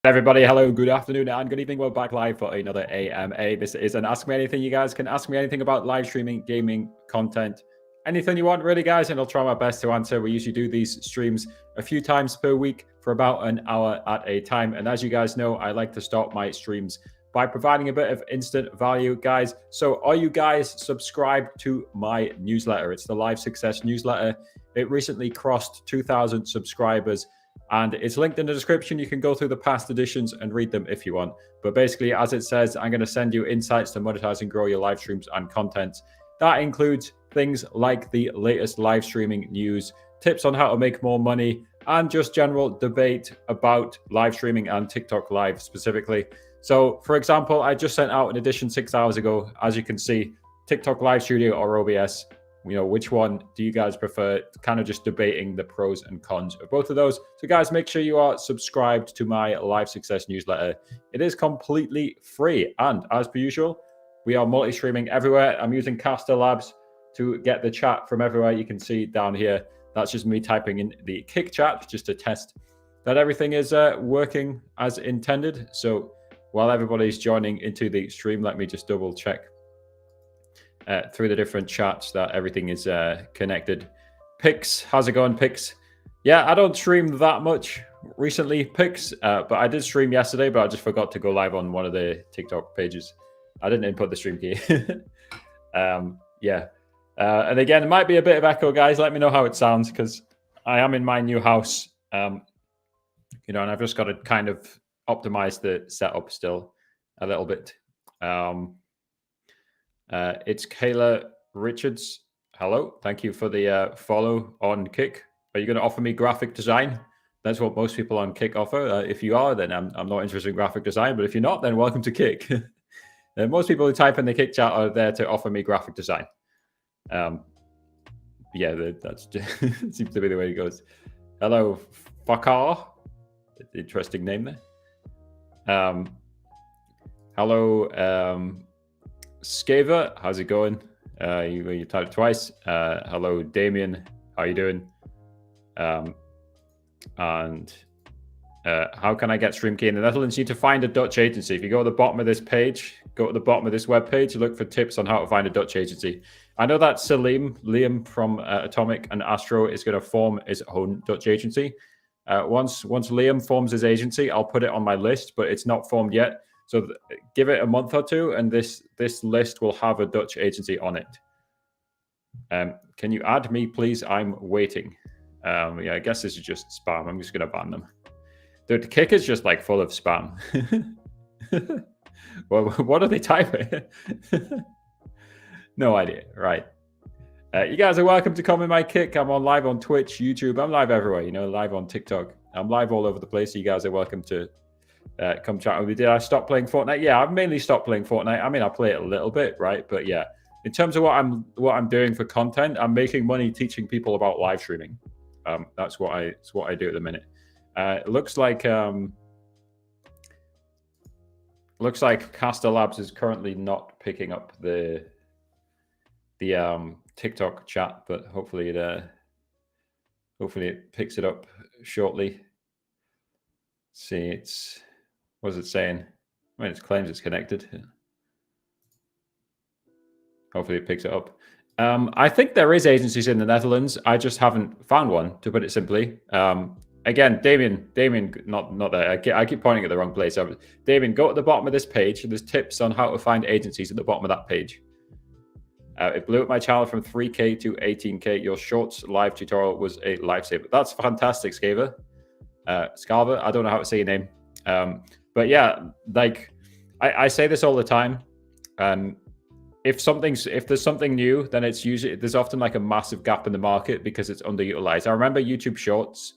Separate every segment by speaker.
Speaker 1: Everybody, hello, good afternoon, and good evening. We're back live for another AMA. This is an Ask Me Anything. You guys can ask me anything about live streaming, gaming, content, anything you want, really, guys, and I'll try my best to answer. We usually do these streams a few times per week for about an hour at a time. And as you guys know, I like to start my streams by providing a bit of instant value, guys. So are you guys subscribed to my newsletter? It's the Live Success newsletter. It recently crossed 2,000 subscribers. And it's linked in the description. You can go through the past editions and read them if you want. But basically, as it says, I'm going to send you insights to monetize and grow your live streams and content. That includes things like the latest live streaming news, tips on how to make more money, and just general debate about live streaming and TikTok Live specifically. So, for example, I just sent out an edition 6 hours ago. As you can see, TikTok Live Studio or OBS. Which one do you guys prefer? Kind of just debating the pros and cons of both of those. So guys, make sure you are subscribed to my Live Success newsletter. It is completely free. And as per usual, we are multi-streaming everywhere. I'm using Caster Labs to get the chat from everywhere. You can see down here. That's just me typing in the Kick chat just to test that everything is working as intended. So while everybody's joining into the stream, let me just double check through the different chats that everything is connected. Pix, how's it going, Pix? Yeah, I don't stream that much recently, Pix, but I did stream yesterday, but I just forgot to go live on one of the TikTok pages. I didn't input the stream key. Yeah. And again, it might be a bit of echo, guys. Let me know how it sounds, because I am in my new house, and I've just got to kind of optimize the setup still a little bit. It's Kayla Richards. Hello. Thank you for the follow on Kick. Are you going to offer me graphic design? That's what most people on Kick offer. If you are, then I'm not interested in graphic design. But if you're not, then welcome to Kick. Most people who type in the Kick chat are there to offer me graphic design. Yeah, that's seems to be the way it goes. Hello, Fakar. Interesting name there. Hello, Skaver, how's it going? You typed twice. Hello, Damien, how you doing? And how can I get StreamKey in the Netherlands? You need to find a Dutch agency. If you go to the bottom of this page, go to the bottom of this web page, look for tips on how to find a Dutch agency. I know that Liam from Atomic and Astro is going to form his own Dutch agency. Once Liam forms his agency, I'll put it on my list, but it's not formed yet. So give it a month or two, and this list will have a Dutch agency on it. Can you add me, please? I'm waiting. Yeah, I guess this is just spam. I'm just going to ban them. The Kick is just like full of spam. Well, what are they typing? No idea. Right. You guys are welcome to come in my Kick. I'm on live on Twitch, YouTube. I'm live everywhere, live on TikTok. I'm live all over the place. So you guys are welcome to come chat with me. Did I stop playing Fortnite? Yeah, I've mainly stopped playing Fortnite. I mean, I play it a little bit, right? But yeah, in terms of what I'm doing for content, I'm making money teaching people about live streaming. That's what I do at the minute. It looks like Caster Labs is currently not picking up the TikTok chat, but hopefully it picks it up shortly. See, what's it saying? I mean, it claims it's connected. Hopefully it picks it up. I think there is agencies in the Netherlands. I just haven't found one, to put it simply. Again, Damien, not there. I keep pointing at the wrong place. Damien, go at the bottom of this page. There's tips on how to find agencies at the bottom of that page. It blew up my channel from 3K to 18K. Your shorts live tutorial was a lifesaver. That's fantastic, Scaver. Scarver, I don't know how to say your name. But yeah, like I say this all the time. If there's something new, then there's often like a massive gap in the market because it's underutilized. I remember YouTube Shorts.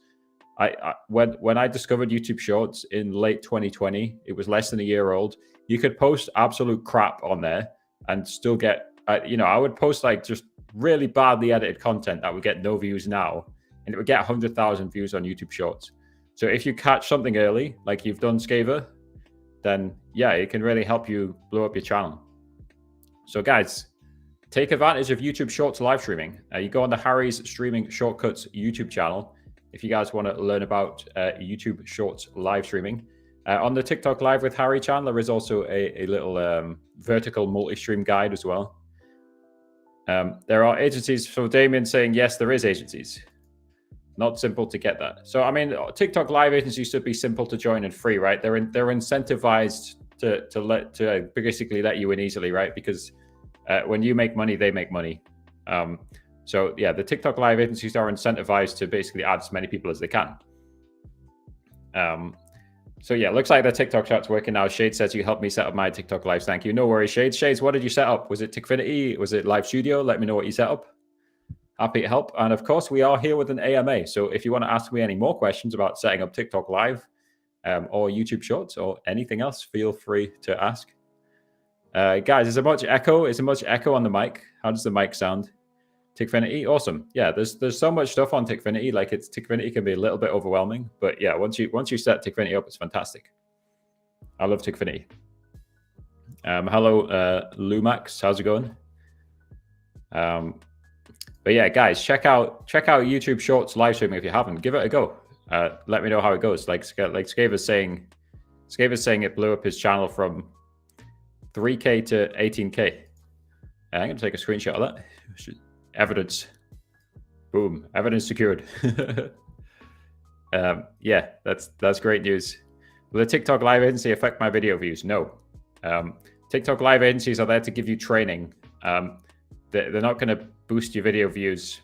Speaker 1: When I discovered YouTube Shorts in late 2020, it was less than a year old. You could post absolute crap on there and still get, I would post like just really badly edited content that would get no views now, and it would get 100,000 views on YouTube Shorts. So if you catch something early, like you've done, Skaver, then yeah, it can really help you blow up your channel. So guys, take advantage of YouTube Shorts live streaming. You go on the Harry's Streaming Shortcuts YouTube channel if you guys want to learn about YouTube Shorts live streaming. On the TikTok Live with Harry channel, there is also a little vertical multi-stream guide as well. There are agencies. So Damien saying, yes, there is agencies. Not simple to get that. So, I mean, TikTok Live agencies should be simple to join and free, right? They're incentivized to basically let you in easily, right? Because when you make money, they make money. So yeah, the TikTok Live agencies are incentivized to basically add as many people as they can. So yeah, looks like the TikTok chat's working now. Shade says you helped me set up my TikTok Lives. Thank you. No worries, Shades. Shades, what did you set up? Was it Tikfinity? Was it Live Studio? Let me know what you set up. Happy to help. And of course, we are here with an AMA. So if you want to ask me any more questions about setting up TikTok Live or YouTube Shorts or anything else, feel free to ask. Guys, is there much echo? Is there much echo on the mic? How does the mic sound? Tikfinity, awesome. Yeah, there's so much stuff on Tikfinity. Like Tikfinity can be a little bit overwhelming, but yeah, once you set Tikfinity up, it's fantastic. I love Tikfinity. Hello, Lumax, how's it going? But yeah, guys, check out YouTube Shorts live streaming if you haven't. Give it a go. Let me know how it goes. Like Skaver's saying it blew up his channel from 3K to 18K. I'm gonna take a screenshot of that. Evidence. Boom. Evidence secured. Yeah, that's great news. Will the TikTok Live agency affect my video views? No. TikTok Live agencies are there to give you training. They're not going to boost your video views,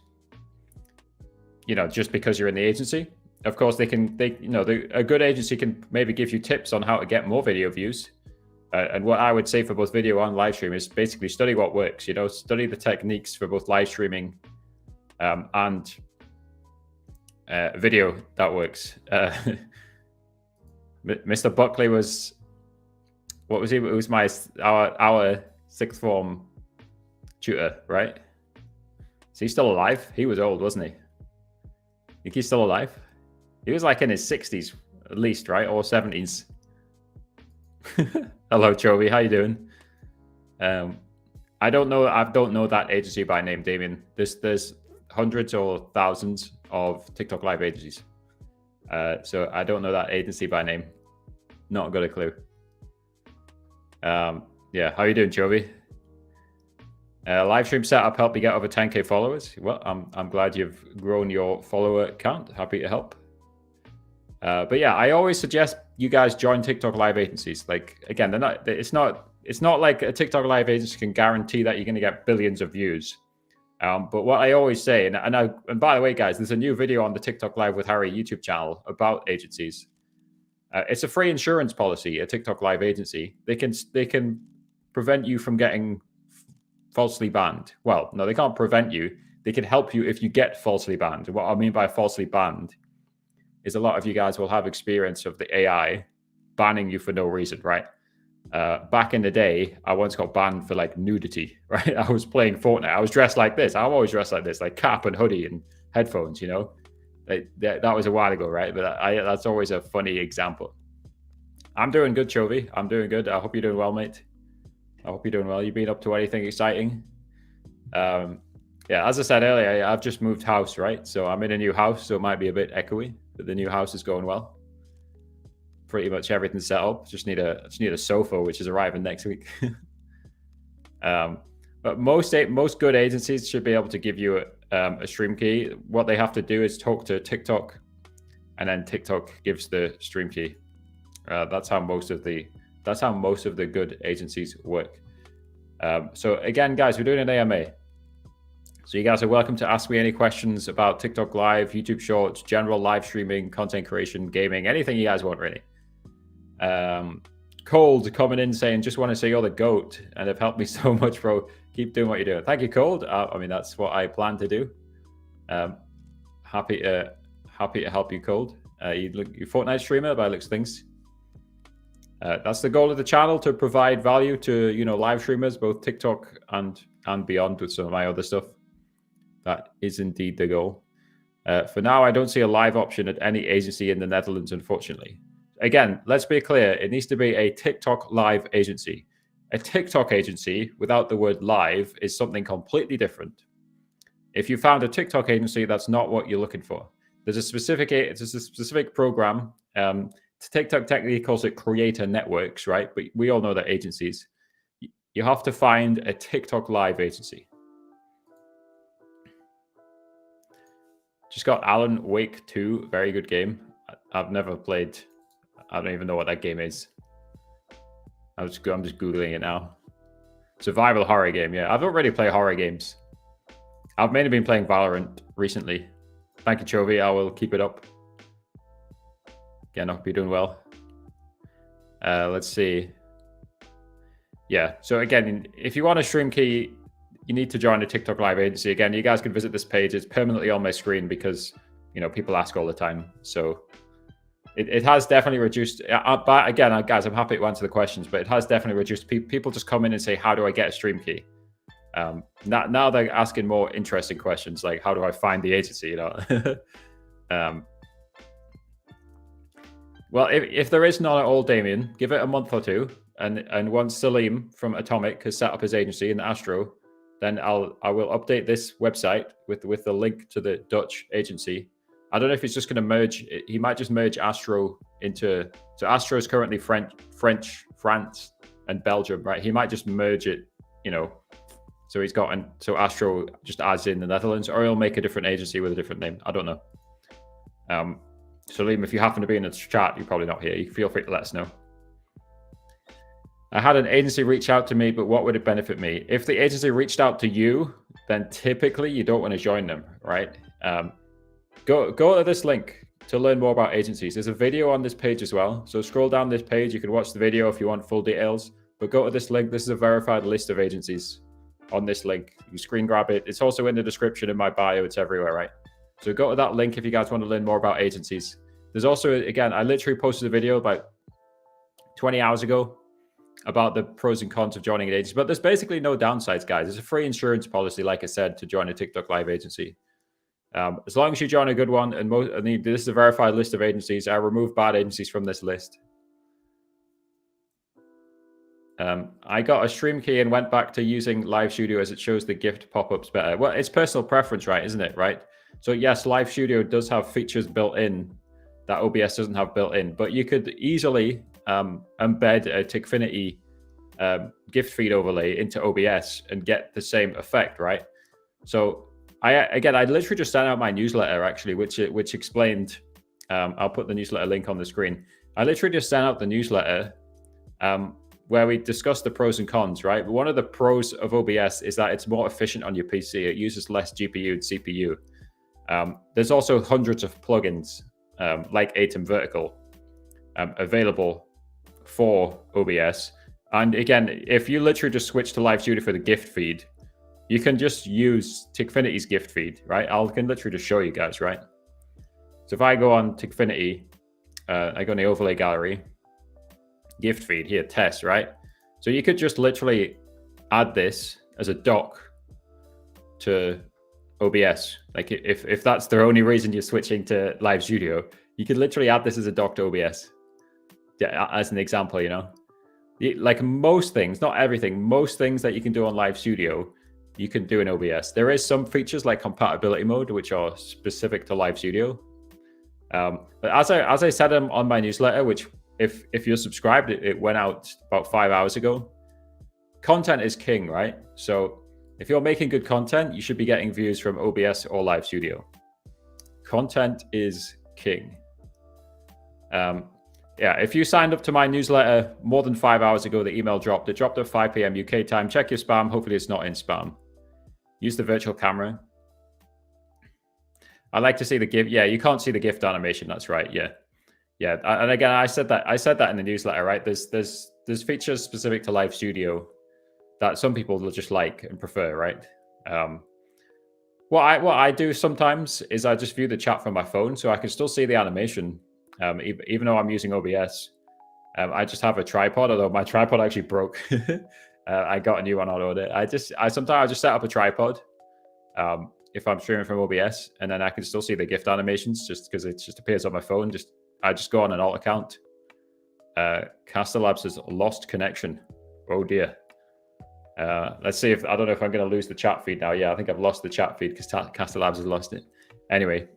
Speaker 1: just because you're in the agency. Of course, a good agency can maybe give you tips on how to get more video views. And what I would say for both video and live stream is basically study what works. Study the techniques for both live streaming and video that works. Mr. Buckley was, what was he? It was our sixth form tutor, right? Is he still alive? He was old, wasn't he? Think he's still alive? He was like in his 60s at least, right? Or 70s. Hello, Chovy. How you doing? I don't know that agency by name, Damien. There's hundreds or thousands of TikTok Live agencies. So I don't know that agency by name. Not got a clue. Yeah, how you doing, Chovy? Live stream setup helped you get over 10K followers. Well, I'm glad you've grown your follower count. Happy to help. But yeah, I always suggest you guys join TikTok Live agencies. Like, again, it's not like a TikTok Live agency can guarantee that you're going to get billions of views. But what I always say, and by the way, guys, there's a new video on the TikTok Live with Harry YouTube channel about agencies. It's a free insurance policy, a TikTok Live agency. They can prevent you from getting falsely banned. Well, no, they can't prevent you. They can help you if you get falsely banned. What I mean by falsely banned is a lot of you guys will have experience of the AI banning you for no reason, right? Back in the day, I once got banned for like nudity, right? I was playing Fortnite. I was dressed like this. I'm always dressed like this, like cap and hoodie and headphones, That was a while ago, right? But that's always a funny example. I'm doing good, Chovy. I'm doing good. I hope you're doing well, mate. I hope you're doing well. You been up to anything exciting? Yeah, as I said earlier, I've just moved house, right? So I'm in a new house, so it might be a bit echoey, but the new house is going well. Pretty much everything's set up. Just need a sofa, which is arriving next week. But most good agencies should be able to give you a stream key. What they have to do is talk to TikTok, and then TikTok gives the stream key. That's how most of the good agencies work. So again, guys, we're doing an AMA. So you guys are welcome to ask me any questions about TikTok Live, YouTube Shorts, general live streaming, content creation, gaming, anything you guys want, really. Cold coming in saying, just want to say you're the GOAT and have helped me so much, bro. Keep doing what you're doing. Thank you, Cold. I mean, that's what I plan to do. Happy to help you, Cold. You're Fortnite streamer by looks things. That's the goal of the channel, to provide value to live streamers, both TikTok and beyond, with some of my other stuff. That is indeed the goal. For now, I don't see a live option at any agency in the Netherlands, unfortunately. Again, let's be clear. It needs to be a TikTok Live agency. A TikTok agency without the word live is something completely different. If you found a TikTok agency, that's not what you're looking for. It's a specific program TikTok technically calls it creator networks, right? But we all know that agencies. You have to find a TikTok live agency. Just got Alan Wake 2, very good game. I've never played. I don't even know what that game is. I'm just Googling it now. Survival horror game, yeah. I don't really play horror games. I've mainly been playing Valorant recently. Thank you, Chovy. I will keep it up. Again, I hope you're doing well. Let's see. Yeah, so again, if you want a stream key, you need to join a TikTok live agency. Again, you guys can visit this page. It's permanently on my screen because, people ask all the time. So it has definitely reduced. But again, guys, I'm happy to answer the questions, but it has definitely reduced. People just come in and say, how do I get a stream key? Now they're asking more interesting questions, like how do I find the agency, Well, if there is none at all, Damien, give it a month or two. And once Salim from Atomic has set up his agency in Astro, then I will update this website with the link to the Dutch agency. I don't know if he's just going to merge. He might just merge Astro into. So Astro is currently French, France, and Belgium, right? He might just merge it, So he's got so Astro just adds in the Netherlands, or he'll make a different agency with a different name. I don't know. So Liam, if you happen to be in the chat, you're probably not here. You feel free to let us know. I had an agency reach out to me, but what would it benefit me? If the agency reached out to you, then typically you don't want to join them, right? Go to this link to learn more about agencies. There's a video on this page as well. So scroll down this page. You can watch the video if you want full details, but go to this link. This is a verified list of agencies on this link. You screen grab it. It's also in the description in my bio. It's everywhere, right? So go to that link if you guys want to learn more about agencies. There's also, again, I literally posted a video about 20 hours ago about the pros and cons of joining an agency, but there's basically no downsides, guys. It's a free insurance policy, like I said, to join a TikTok live agency. As long as you join a good one, and this is a verified list of agencies. I remove bad agencies from this list. I got a stream key and went back to using Live Studio as it shows the gift pop-ups better. Well, it's personal preference, right? Isn't it? Right? So yes, Live Studio does have features built in that OBS doesn't have built in, but you could easily embed a Tickfinity gift feed overlay into OBS and get the same effect, right? So I literally just sent out my newsletter actually, which explained. I'll put the newsletter link on the screen. I literally just sent out the newsletter where we discussed the pros and cons, right? One of the pros of OBS is that it's more efficient on your PC. It uses less GPU and CPU. There's also hundreds of plugins like Atom Vertical available for OBS. And again, if you literally just switch to Live Studio for the gift feed, you can just use Tickfinity's gift feed, right? I can literally just show you guys, right? So if I go on Tickfinity, I go in the overlay gallery, gift feed here, test, right? So you could just literally add this as a doc to OBS. Like if that's the only reason you're switching to Live Studio, you could literally add this as a doc to OBS. Yeah, as an example, like most things, not everything, most things that you can do on Live Studio, you can do in OBS. There is some features like compatibility mode, which are specific to Live Studio. But as I said on my newsletter, which if you're subscribed, it went out about 5 hours ago. Content is king, right? So if you're making good content, you should be getting views from OBS or Live Studio. Content is king. Yeah, if you signed up to my newsletter more than 5 hours ago, the email dropped. It dropped at 5 p.m. UK time. Check your spam. Hopefully it's not in spam. Use the virtual camera. I like to see the gift. Yeah, you can't see the gift animation. That's right. Yeah. Yeah. And again, I said that in the newsletter, right? There's features specific to Live Studio that some people will just like and prefer, right? What I do sometimes is I just view the chat from my phone, so I can still see the animation. Even though I'm using OBS, I just have a tripod, although my tripod actually broke. I got a new one on order. Sometimes I just set up a tripod if I'm streaming from OBS, and then I can still see the gift animations just because it just appears on my phone. I just go on an alt account. Caster Labs has lost connection. Oh dear. Let's see I don't know if I'm going to lose the chat feed now. Yeah, I think I've lost the chat feed because Caster Labs has lost it. Anyway.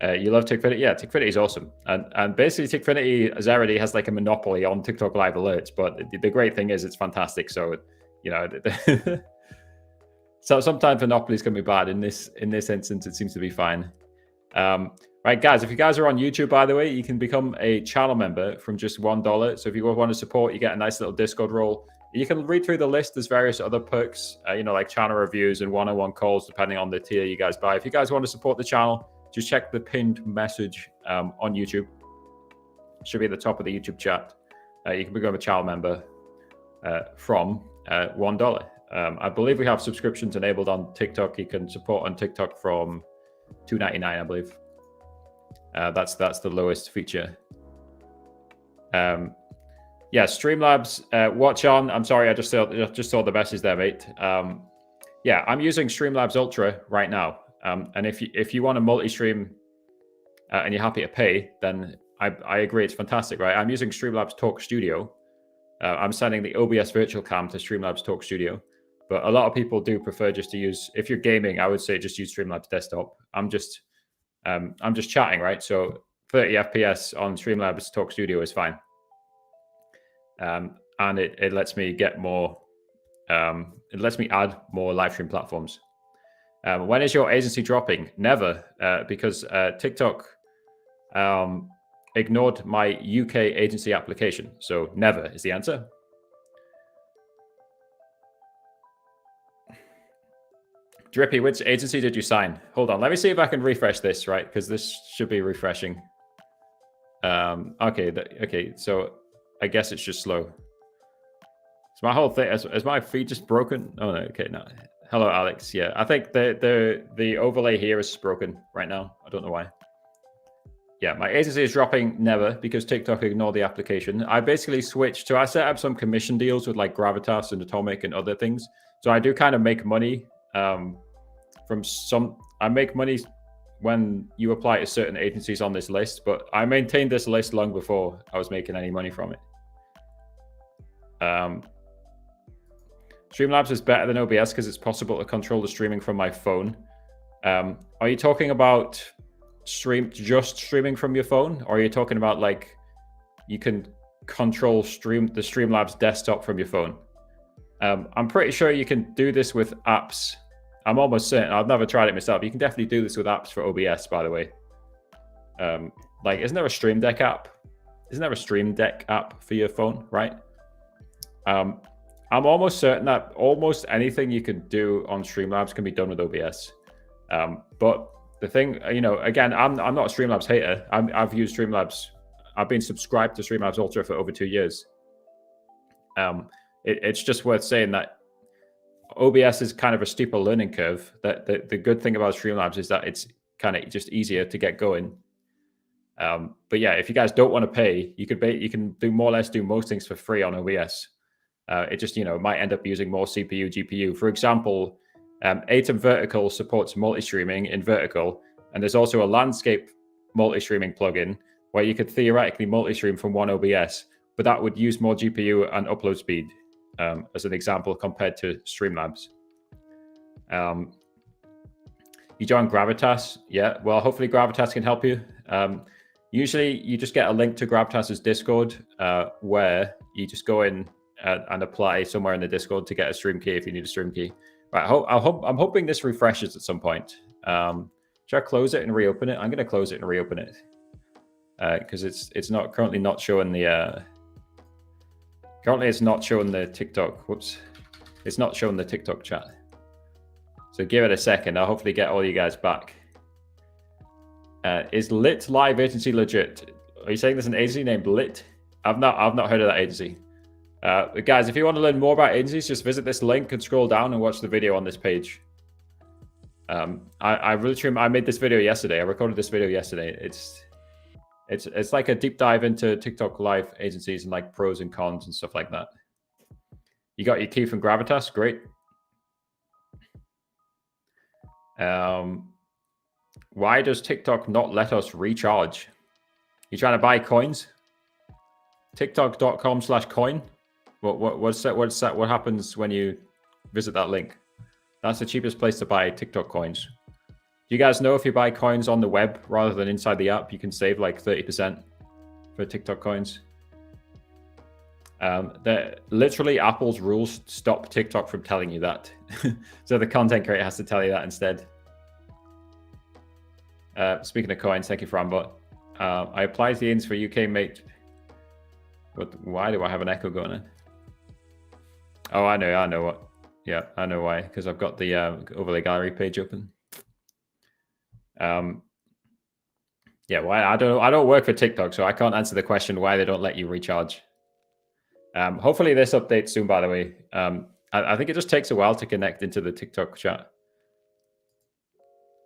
Speaker 1: You love Tickfinity? Yeah, Tickfinity is awesome. And basically Tickfinity already has like a monopoly on TikTok live alerts, but the great thing is it's fantastic. So, you know, so sometimes monopolies can be bad. In this instance, it seems to be fine. Right, guys, if you guys are on YouTube, by the way, you can become a channel member from just $1. So if you want to support, you get a nice little Discord role. You can read through the list. There's various other perks, you know, like channel reviews and one-on-one calls, depending on the tier you guys buy. If you guys want to support the channel, just check the pinned message on YouTube. It should be at the top of the YouTube chat. You can become a channel member from $1. I believe we have subscriptions enabled on TikTok. You can support on TikTok from $2.99, I believe. That's the lowest feature. Yeah, Streamlabs. Watch on. I'm sorry, I just saw the message there, mate. Yeah, I'm using Streamlabs Ultra right now. And if you want to multi-stream and you're happy to pay, then I agree, it's fantastic, right? I'm using Streamlabs Talk Studio. I'm sending the OBS virtual cam to Streamlabs Talk Studio. But a lot of people do prefer just to use, if you're gaming, I would say just use Streamlabs Desktop. I'm just chatting, right? So 30 FPS on Streamlabs Talk Studio is fine. And it lets me get more, it lets me add more live stream platforms. When is your agency dropping? Never, because TikTok ignored my UK agency application. So never is the answer. Drippy, which agency did you sign? Hold on, let me see if I can refresh this, right? Because this should be refreshing. Okay, so I guess it's just slow. Is my whole thing, is my feed just broken? Oh no, okay, no. Hello, Alex. Yeah, I think the overlay here is broken right now. I don't know why. Yeah, my agency is dropping never because TikTok ignored the application. I basically switched to, I set up some commission deals with like Gravitas and Atomic and other things. So I do kind of make money from some, I make money when you apply to certain agencies on this list, but I maintained this list long before I was making any money from it. Streamlabs is better than OBS because it's possible to control the streaming from my phone. Are you talking about just streaming from your phone, or are you talking about like you can control the Streamlabs desktop from your phone? I'm pretty sure you can do this with apps. I'm almost certain. I've never tried it myself. You can definitely do this with apps for OBS, by the way. Like, isn't there a Stream Deck app? Isn't there a Stream Deck app for your phone, right? I'm almost certain that almost anything you can do on Streamlabs can be done with OBS. But the thing, you know, again, I'm not a Streamlabs hater. I've used Streamlabs. I've been subscribed to Streamlabs Ultra for over 2 years. It's just worth saying that OBS is kind of a steeper learning curve. That the good thing about Streamlabs is that it's kind of just easier to get going. But yeah, if you guys don't want to pay, you can do more or less do most things for free on OBS. It just, you know, might end up using more CPU, GPU. For example, Atom Vertical supports multi-streaming in vertical, and there's also a landscape multi-streaming plugin where you could theoretically multi-stream from one OBS, but that would use more GPU and upload speed, as an example, compared to Streamlabs. You join Gravitas? Yeah, well, hopefully Gravitas can help you. Usually you just get a link to Gravitas's Discord, where you just go in and apply somewhere in the Discord to get a stream key if you need a stream key. Right, I'm hoping this refreshes at some point. Should I close it and reopen it? I'm going to close it and reopen it because it's not currently not showing the it's not showing the TikTok. Whoops, it's not showing the TikTok chat. So give it a second. I'll hopefully get all you guys back. Is Lit Live Agency legit? Are you saying there's an agency named Lit? I've not heard of that agency. Guys, if you want to learn more about agencies, just visit this link and scroll down and watch the video on this page. I made this video yesterday. I recorded this video yesterday. It's like a deep dive into TikTok live agencies and like pros and cons and stuff like that. You got your key from Gravitas, great. Why does TikTok not let us recharge? You trying to buy coins? TikTok.com/coin. What's that? What happens when you visit that link? That's the cheapest place to buy TikTok coins. you guys know if you buy coins on the web rather than inside the app, you can save like 30% for TikTok coins? Literally, Apple's rules stop TikTok from telling you that. So the content creator has to tell you that instead. Speaking of coins, thank you for Ambot. I applied the ins for UK mate, but why do I have an echo going on? Oh, I know what. Yeah, I know why, because I've got the overlay gallery page open. Yeah, why? I don't work for TikTok, so I can't answer the question why they don't let you recharge. Hopefully this updates soon, by the way. I think it just takes a while to connect into the TikTok chat.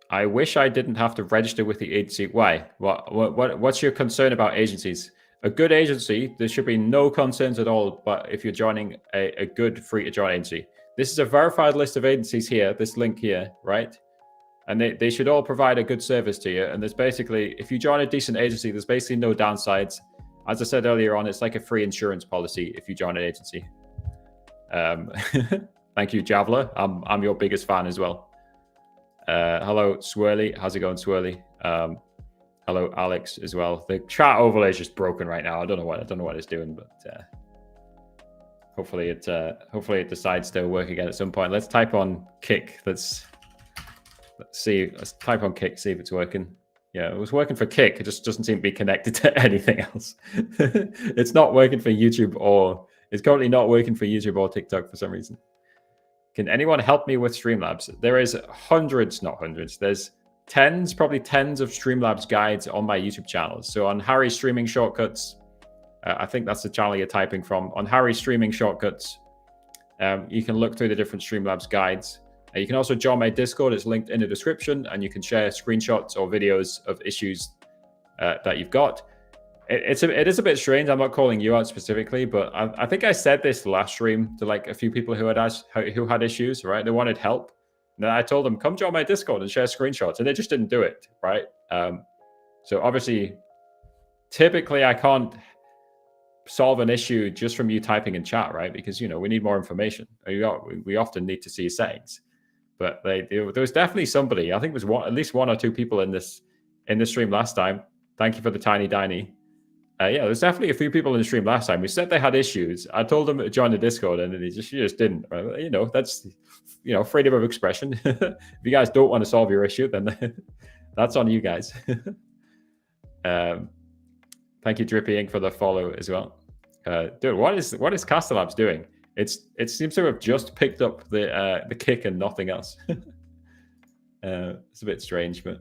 Speaker 1: I wish I didn't have to register with the agency. Why? What's your concern about agencies? A good agency, there should be no concerns at all. But if you're joining a good free-to-join agency, this is a verified list of agencies here, this link here, right? And they should all provide a good service to you. And there's basically, if you join a decent agency, there's basically no downsides. As I said earlier on, it's like a free insurance policy if you join an agency. Thank you, Javeler. I'm your biggest fan as well. Hello, Swirly. How's it going, Swirly? Hello, Alex, as well. The chat overlay is just broken right now. I don't know what it's doing, but hopefully it decides to work again at some point. Let's type on Kick. Let's see. Let's type on Kick. See if it's working. Yeah, it was working for Kick. It just doesn't seem to be connected to anything else. It's not working for YouTube, or it's currently not working for YouTube or TikTok for some reason. Can anyone help me with Streamlabs? There is hundreds, not hundreds. There's probably tens of Streamlabs guides on my YouTube channel. So on Harry Streaming Shortcuts, I think that's the channel you're typing from. On Harry Streaming Shortcuts, you can look through the different Streamlabs guides. You can also join my Discord. It's linked in the description, and you can share screenshots or videos of issues that you've got. It is a bit strange. I'm not calling you out specifically, but I think I said this last stream to like a few people who had issues, right? They wanted help. And then I told them, come join my Discord and share screenshots, and they just didn't do it, right? So obviously, typically I can't solve an issue just from you typing in chat, right? Because we need more information. We often need to see settings. But there was definitely somebody. I think it was at least one or two people in this stream last time. Thank you for the tiny Diny. Yeah, there's definitely a few people in the stream last time who said they had issues. I told them to join the Discord, and they just didn't. Right? That's freedom of expression. If you guys don't want to solve your issue, then that's on you guys. Thank you, Drippy Ink, for the follow as well. Dude, what is Castellabs doing? It seems to have just picked up the Kick and nothing else. It's a bit strange, but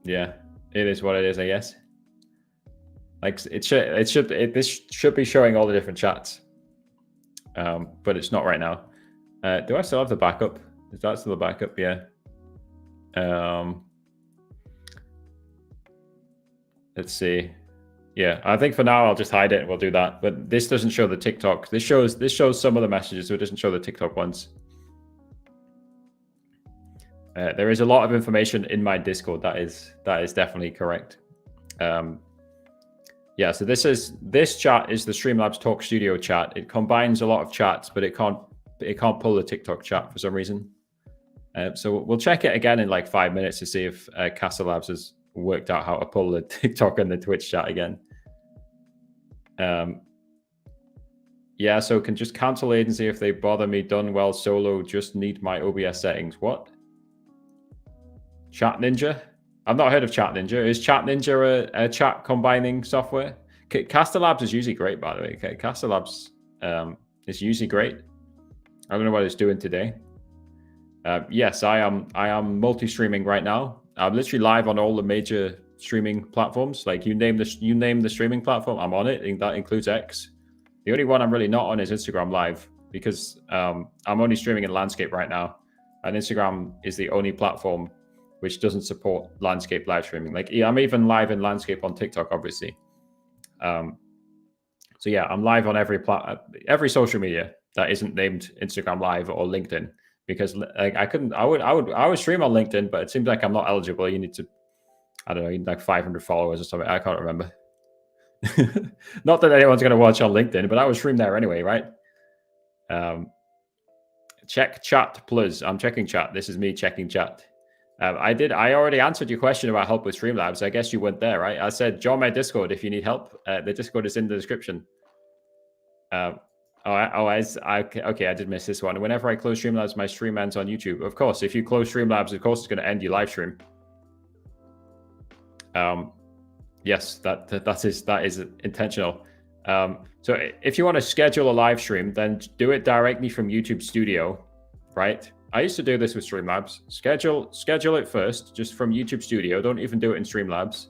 Speaker 1: yeah, it is what it is, I guess. Like this should be showing all the different chats, but it's not right now. Do I still have the backup? Is that still the backup? Yeah. Let's see. Yeah, I think for now I'll just hide it and we'll do that. But this doesn't show the TikTok. This shows some of the messages, so it doesn't show the TikTok ones. There is a lot of information in my Discord. That is definitely correct. Yeah, so this chat is the Streamlabs Talk Studio chat. It combines a lot of chats, but it can't pull the TikTok chat for some reason. So we'll check it again in like 5 minutes to see if Castellabs has worked out how to pull the TikTok and the Twitch chat again. Yeah, so can just cancel agency if they bother me. Done well solo. Just need my OBS settings. What? Chat Ninja? I've not heard of Chat Ninja. Is Chat Ninja a chat combining software? Castellabs is usually great, by the way. Okay, Castellabs is usually great. I don't know what it's doing today. Yes, I am multi-streaming right now. I'm literally live on all the major streaming platforms. Like you name the streaming platform, I'm on it. That includes X. The only one I'm really not on is Instagram Live, because I'm only streaming in Landscape right now, and Instagram is the only platform which doesn't support Landscape live streaming. Like I'm even live in Landscape on TikTok, obviously. So yeah, I'm live on every social media that isn't named Instagram Live or LinkedIn, because like I would stream on LinkedIn, but it seems like I'm not eligible. You need to, I don't know, you need like 500 followers or something. I can't remember. Not that anyone's going to watch on LinkedIn, but I would stream there anyway, right? Check chat, plus. I'm checking chat. This is me checking chat. I already answered your question about help with Streamlabs. I guess you weren't there, right? I said, join my Discord if you need help. The Discord is in the description. Okay, I did miss this one. Whenever I close Streamlabs, my stream ends on YouTube. Of course, if you close Streamlabs, of course, it's going to end your live stream. Yes, that is intentional. So if you want to schedule a live stream, then do it directly from YouTube Studio, right? I used to do this with Streamlabs. Schedule it first, just from YouTube Studio. Don't even do it in Streamlabs.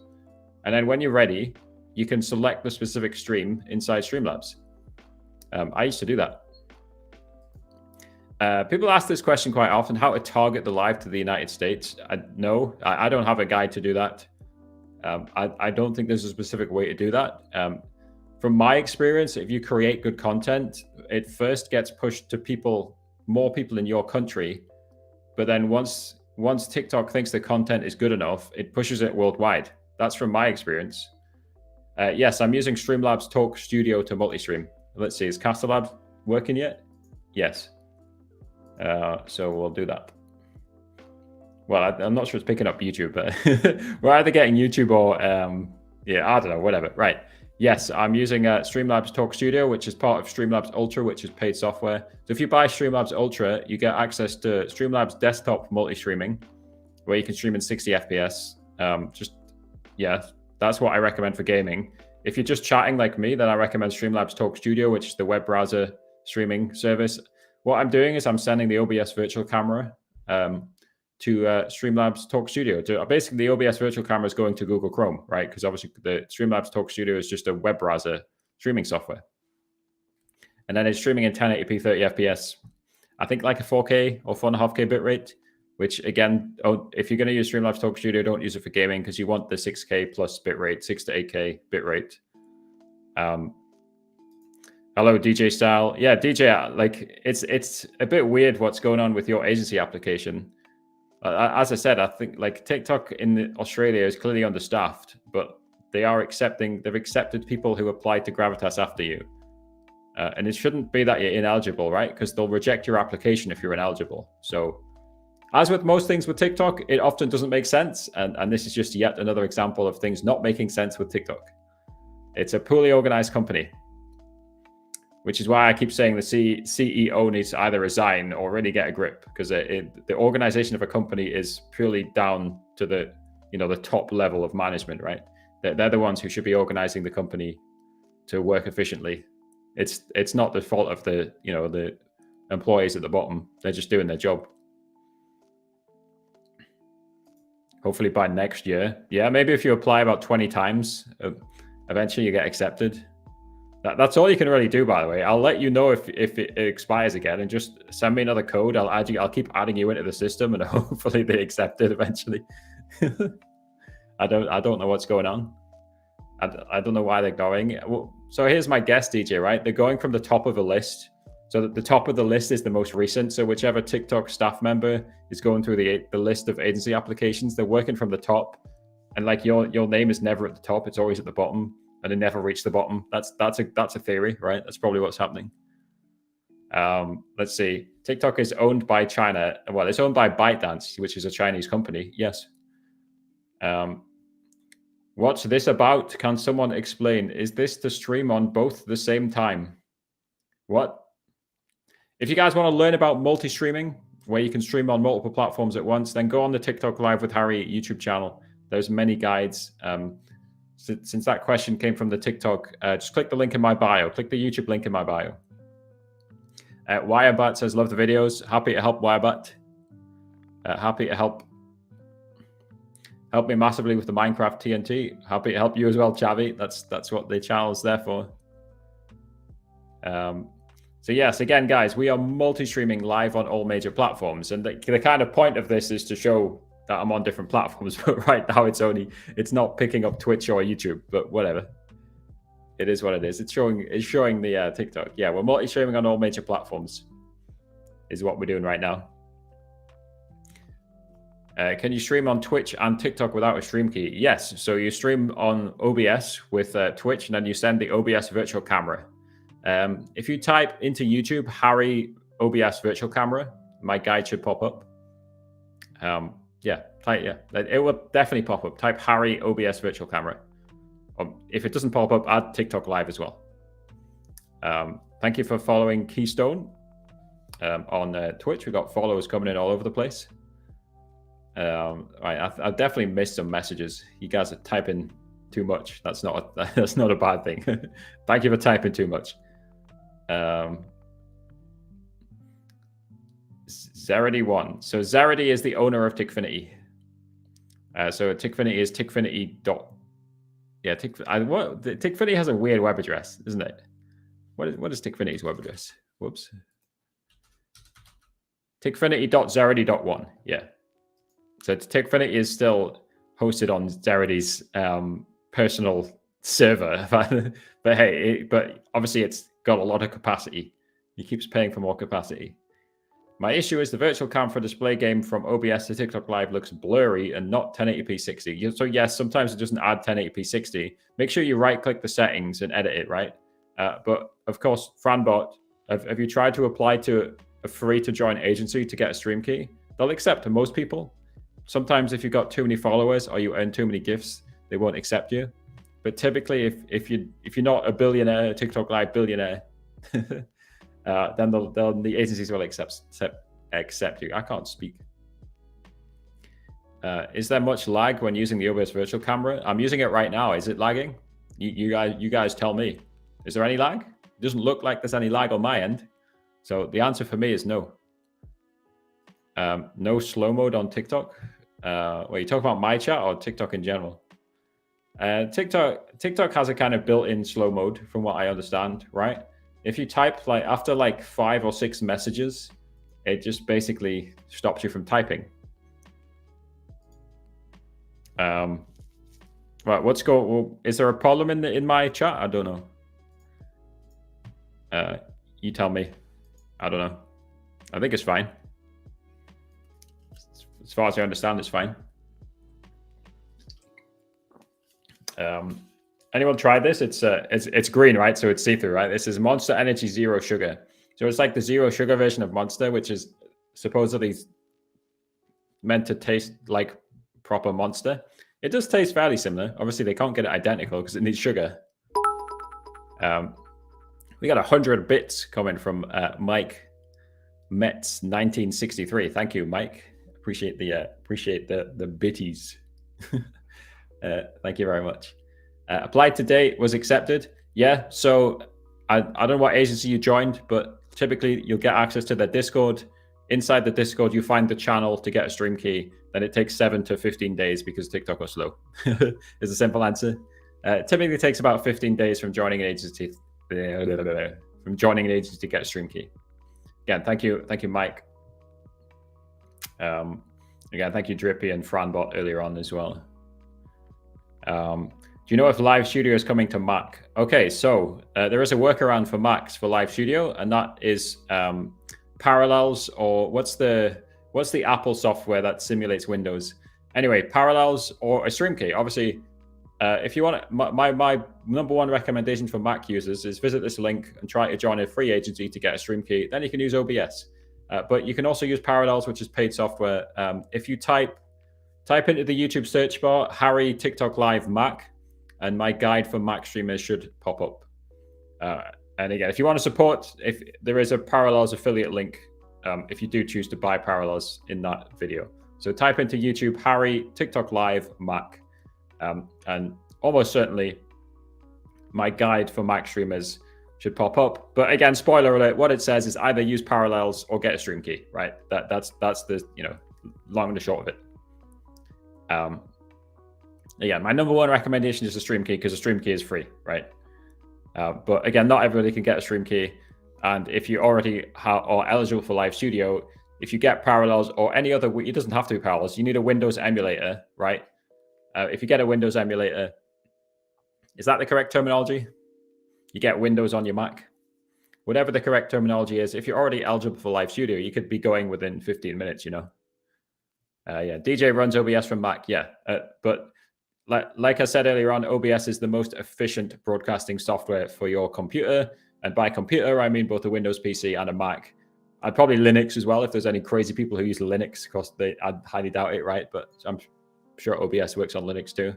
Speaker 1: And then when you're ready, you can select the specific stream inside Streamlabs. I used to do that. People ask this question quite often, how to target the live to the United States. No, I don't have a guide to do that. I don't think there's a specific way to do that. From my experience, if you create good content, it first gets pushed to more people in your country. But then once TikTok thinks the content is good enough, it pushes it worldwide. That's from my experience. Yes, I'm using Streamlabs Talk Studio to multi-stream. Let's see, is CasterLab working yet? Yes. So we'll do that. Well, I'm not sure it's picking up YouTube, but we're either getting YouTube or, yeah, I don't know, whatever. Right. Yes, I'm using Streamlabs Talk Studio, which is part of Streamlabs Ultra, which is paid software. So if you buy Streamlabs Ultra, you get access to Streamlabs Desktop multi-streaming, where you can stream in 60 FPS. Yeah, that's what I recommend for gaming. If you're just chatting like me, then I recommend Streamlabs Talk Studio, which is the web browser streaming service. What I'm doing is I'm sending the OBS virtual camera to Streamlabs Talk Studio. Basically, the OBS virtual camera is going to Google Chrome, right? Because obviously the Streamlabs Talk Studio is just a web browser streaming software. And then it's streaming in 1080p 30 FPS. I think like a 4K or 4.5K bitrate, which again, if you're going to use Streamlabs Talk Studio, don't use it for gaming because you want the 6K plus bitrate, 6 to 8K bitrate. Hello, DJ Style. Yeah, DJ, like it's a bit weird what's going on with your agency application. As I said, I think like TikTok in Australia is clearly understaffed, but they've accepted people who applied to Gravitas after you. And it shouldn't be that you're ineligible, right? Because they'll reject your application if you're ineligible. So as with most things with TikTok, it often doesn't make sense. And this is just yet another example of things not making sense with TikTok. It's a poorly organized company, which is why I keep saying the CEO needs to either resign or really get a grip, because the organization of a company is purely down to the top level of management, right? They're the ones who should be organizing the company to work efficiently. It's not the fault of the employees at the bottom. They're just doing their job. Hopefully by next year. Yeah, maybe if you apply about 20 times, eventually you get accepted. That's all you can really do, by the way. I'll let you know if it expires again, and just send me another code. I'll add you. I'll keep adding you into the system, and hopefully they accept it eventually. I don't know what's going on. I don't know why they're going. Well, so here's my guess, DJ. Right, they're going from the top of a list. So the top of the list is the most recent. So whichever TikTok staff member is going through the list of agency applications, they're working from the top, and like your name is never at the top. It's always at the bottom. And they never reach the bottom. That's a theory, right? That's probably what's happening. Let's see. TikTok is owned by China. Well, it's owned by ByteDance, which is a Chinese company. Yes. What's this about? Can someone explain? Is this to stream on both the same time? What? If you guys want to learn about multi-streaming, where you can stream on multiple platforms at once, then go on the TikTok Live with Harry YouTube channel. There's many guides. Since that question came from the TikTok, just click the link in my bio. Click the YouTube link in my bio. Wirebat says, love the videos. Happy to help, Wirebat. Happy to help me massively with the Minecraft TNT. Happy to help you as well, Chavi. That's what the channel is there for. So yes, again, guys, we are multi-streaming live on all major platforms. And the kind of point of this is to show that I'm on different platforms, but right now it's not picking up Twitch or YouTube, but whatever. It is what it is. It's showing the TikTok. Yeah, we're multi-streaming on all major platforms is what we're doing right now. Can you stream on Twitch and TikTok without a stream key? Yes. So you stream on OBS with Twitch, and then you send the OBS virtual camera. If you type into YouTube Harry OBS virtual camera. My guide should pop up. It will definitely pop up. Type Harry OBS virtual camera. If it doesn't pop up, add TikTok Live as well. Thank you for following Keystone on Twitch. We've got followers coming in all over the place. I've definitely missed some messages. You guys are typing too much. That's not a bad thing. Thank you for typing too much. Zeredy1. So Zeredy is the owner of Tickfinity. So Tickfinity is Tickfinity. Tickfinity has a weird web address, isn't it? What is Tickfinity's web address? Whoops. Tickfinity.zeredy.1. Yeah. So Tickfinity is still hosted on Zeredy's personal server, but obviously it's got a lot of capacity. He keeps paying for more capacity. My issue is the virtual cam for display game from OBS to TikTok Live looks blurry and not 1080p 60. So yes, sometimes it doesn't add 1080p 60. Make sure you right-click the settings and edit it, right? But of course, Franbot, have you tried to apply to a free-to-join agency to get a stream key? They'll accept most people. Sometimes if you've got too many followers or you earn too many gifts, they won't accept you. But typically, if you're not a billionaire, TikTok Live billionaire, then the agencies will accept you. I can't speak. Is there much lag when using the OBS virtual camera? I'm using it right now. Is it lagging? You guys tell me. Is there any lag? It doesn't look like there's any lag on my end. So the answer for me is no. No slow mode on TikTok. You talk about my chat or TikTok in general? TikTok has a kind of built-in slow mode, from what I understand, right? If you type after 5 or 6 messages, it just basically stops you from typing. Right, is there a problem in my chat? I don't know. You tell me. I don't know. I think it's fine. As far as I understand, it's fine. Anyone tried this? It's green, right? So it's see-through, right? This is Monster Energy Zero Sugar. So it's like the zero sugar version of Monster, which is supposedly meant to taste like proper Monster. It does taste fairly similar. Obviously, they can't get it identical because it needs sugar. We got 100 bits coming from Mike Metz 1963. Thank you, Mike. Appreciate the bitties. Thank you very much. Applied today, was accepted. Yeah, so I don't know what agency you joined, but typically you'll get access to their Discord. Inside the Discord, you find the channel to get a stream key. Then it takes 7 to 15 days because TikTok are slow. Is a simple answer. Typically takes about 15 days from joining an agency to get a stream key. Again, thank you, Mike. Again, thank you, Drippy and Franbot earlier on as well. Do you know if Live Studio is coming to Mac? Okay, so there is a workaround for Macs for Live Studio, and that is Parallels, or what's the Apple software that simulates Windows? Anyway, Parallels or a stream key. Obviously, if you want my number one recommendation for Mac users is visit this link and try to join a free agency to get a stream key. Then you can use OBS, but you can also use Parallels, which is paid software. If you type into the YouTube search bar Harry TikTok Live Mac, and my guide for Mac streamers should pop up. And again, if you want to support, if there is a Parallels affiliate link, if you do choose to buy Parallels in that video. So type into YouTube Harry TikTok Live Mac, and almost certainly my guide for Mac streamers should pop up. But again, spoiler alert, what it says is either use Parallels or get a stream key, right? That's the long and the short of it. Again, my number one recommendation is a stream key because a stream key is free, right? But again, not everybody can get a stream key. And if you already are eligible for Live Studio, if you get Parallels or any other, it doesn't have to be Parallels. You need a Windows emulator, right? If you get a Windows emulator, is that the correct terminology? You get Windows on your Mac. Whatever the correct terminology is, if you're already eligible for Live Studio, you could be going within 15 minutes, Yeah, DJ runs OBS from Mac, yeah. But like I said earlier on, OBS is the most efficient broadcasting software for your computer. And by computer, I mean both a Windows PC and a Mac. I'd probably Linux as well if there's any crazy people who use Linux. Of course, I'd highly doubt it, right? But I'm sure OBS works on Linux too.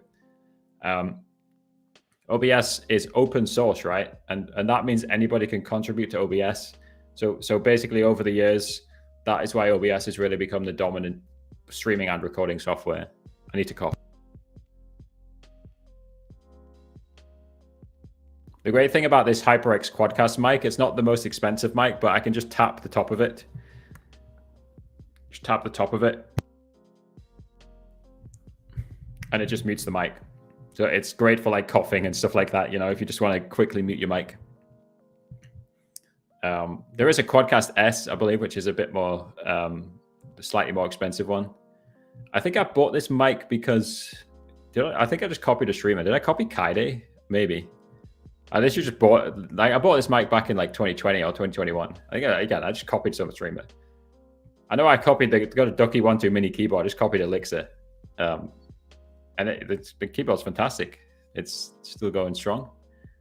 Speaker 1: OBS is open source, right? And that means anybody can contribute to OBS. So basically, over the years, that is why OBS has really become the dominant streaming and recording software. I need to cough. The great thing about this HyperX Quadcast mic, it's not the most expensive mic, but I can just tap the top of it. Just tap the top of it. And it just mutes the mic. So it's great for like coughing and stuff like that, you know, if you just want to quickly mute your mic. There is a Quadcast S, I believe, which is a bit more, slightly more expensive one. I think I bought this mic because, I think I just copied a streamer. Did I copy Kaide? Maybe. I literally just bought, like, I bought this mic back in like 2020 or 2021. I think, again, I just copied some streamer. I know I copied, got a Ducky 1.2 mini keyboard. I just copied Elixir. And the keyboard's fantastic. It's still going strong.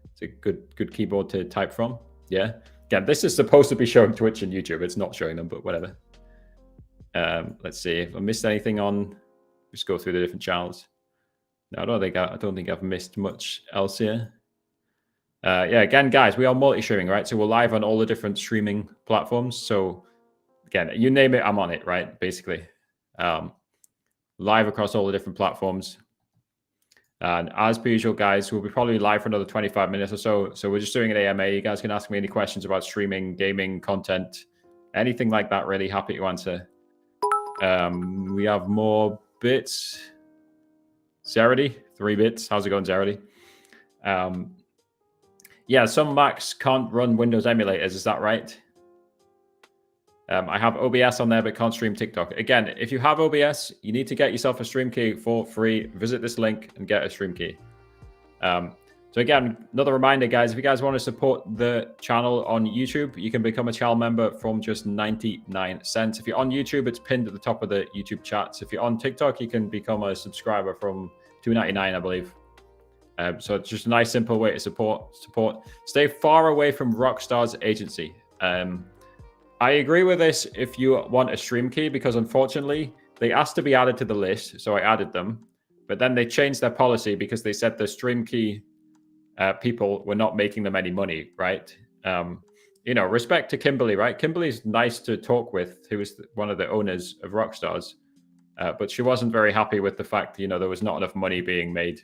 Speaker 1: It's a good keyboard to type from. Yeah. Again, this is supposed to be showing Twitch and YouTube. It's not showing them, but whatever. Let's see if I missed anything on. Just go through the different channels. No, I don't think I've missed much else here. Yeah, again, guys, we are multi-streaming, right? So we're live on all the different streaming platforms. So again, you name it, I'm on it, right? Basically, live across all the different platforms. And as per usual, guys, we'll be probably live for another 25 minutes or so. So we're just doing an AMA. You guys can ask me any questions about streaming, gaming, content, anything like that. Really happy to answer. We have more bits. Zarity, 3 bits. How's it going, Zarity? Yeah, some Macs can't run Windows emulators. Is that right? I have OBS on there, but can't stream TikTok. Again, if you have OBS, you need to get yourself a stream key for free. Visit this link and get a stream key. So again, another reminder, guys, if you guys want to support the channel on YouTube, you can become a channel member from just 99 cents. If you're on YouTube, it's pinned at the top of the YouTube chats. If you're on TikTok, you can become a subscriber from $2.99, I believe. So it's just a nice, simple way to support. Stay far away from Rockstar's agency. I agree with this if you want a stream key, because unfortunately, they asked to be added to the list, so I added them. But then they changed their policy because they said the stream key people were not making them any money, right? You know, respect to Kimberly, right? Kimberly's nice to talk with, who is one of the owners of Rockstars. But she wasn't very happy with the fact, you know, there was not enough money being made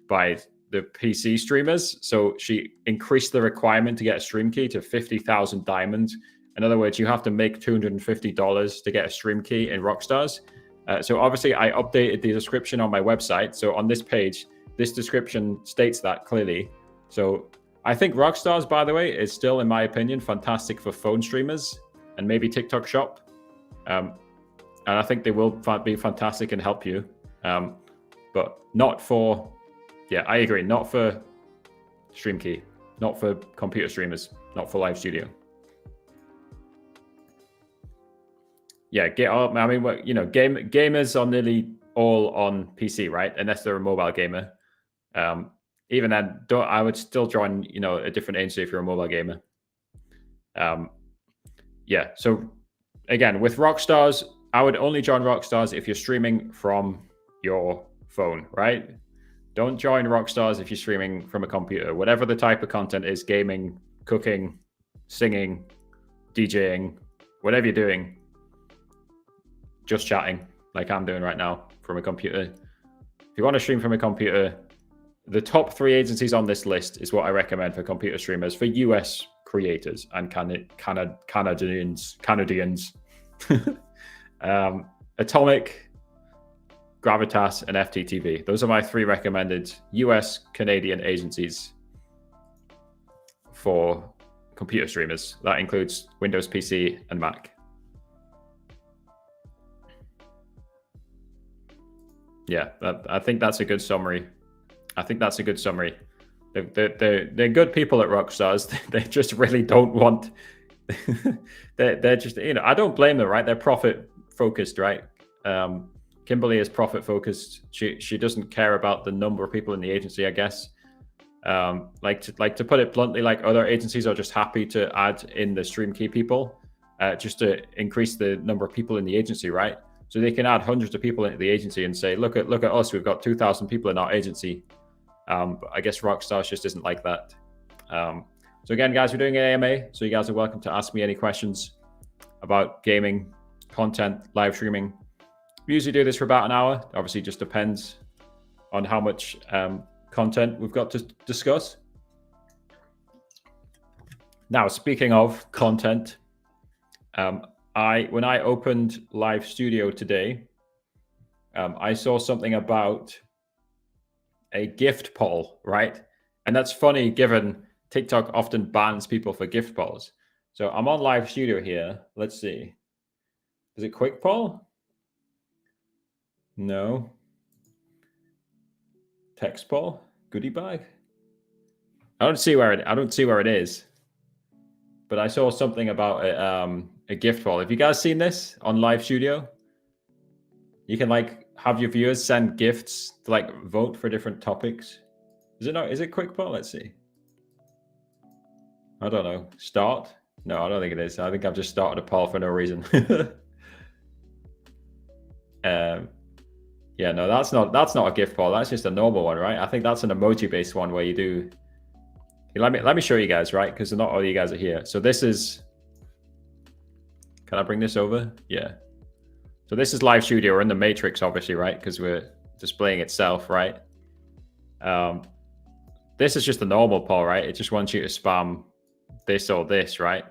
Speaker 1: by the PC streamers. So she increased the requirement to get a stream key to 50,000 diamonds. In other words, you have to make $250 to get a stream key in Rockstars. So obviously I updated the description on my website. So on this page, this description states that clearly. So I think Rockstars, by the way, is still, in my opinion, fantastic for phone streamers and maybe TikTok Shop. And I think they will be fantastic and help you. But not for, yeah, I agree, not for stream key, not for computer streamers, not for live studio. Yeah, I mean, you know, gamers are nearly all on PC, right? Unless they're a mobile gamer. Even then, I would still join, you know, a different agency if you're a mobile gamer. Yeah, so again, with Rockstars, I would only join Rockstars if you're streaming from your phone, right? Don't join Rockstars if you're streaming from a computer. Whatever the type of content is, gaming, cooking, singing, DJing, whatever you're doing, just chatting like I'm doing right now from a computer. If you want to stream from a computer, the top 3 agencies on this list is what I recommend for computer streamers, for US creators and Canadians. Atomic, Gravitas, and FTTV. Those are my 3 recommended US Canadian agencies for computer streamers. That includes Windows PC and Mac. Yeah, I think that's a good summary. They're good people at Rockstars. They just really don't want. they're just, you know, I don't blame them, right? They're profit focused, right? Kimberly is profit focused. She doesn't care about the number of people in the agency, I guess. Like to put it bluntly, like other agencies are just happy to add in the stream key people. just to increase the number of people in the agency, right? So they can add hundreds of people into the agency and say, look at us, we've got 2,000 people in our agency. But I guess Rockstar just isn't like that. So again, guys, we're doing an AMA, so you guys are welcome to ask me any questions about gaming, content, live streaming. We usually do this for about an hour. Obviously, just depends on how much content we've got to discuss. Now, speaking of content, when I opened Live Studio today, I saw something about a gift poll, right? And that's funny given TikTok often bans people for gift polls. So I'm on Live Studio here. Let's see. Is it quick poll? No. Text poll? Goodie bag? I don't see where it is. But I saw something about a gift poll. Have you guys seen this on Live Studio? You can like have your viewers send gifts to like vote for different topics. Is it quick poll? Let's see. I don't know. Start? No, I don't think it is. I think I've just started a poll for no reason. Yeah, no, that's not a gift poll. That's just a normal one, right? I think that's an emoji-based one where you do. Let me show you guys, right? Because not all of you guys are here. So this is. Can I bring this over? Yeah. So this is Live Studio. We're in the Matrix, obviously, right? Because we're displaying itself, right? This is just a normal poll, right? It just wants you to spam this or this, right?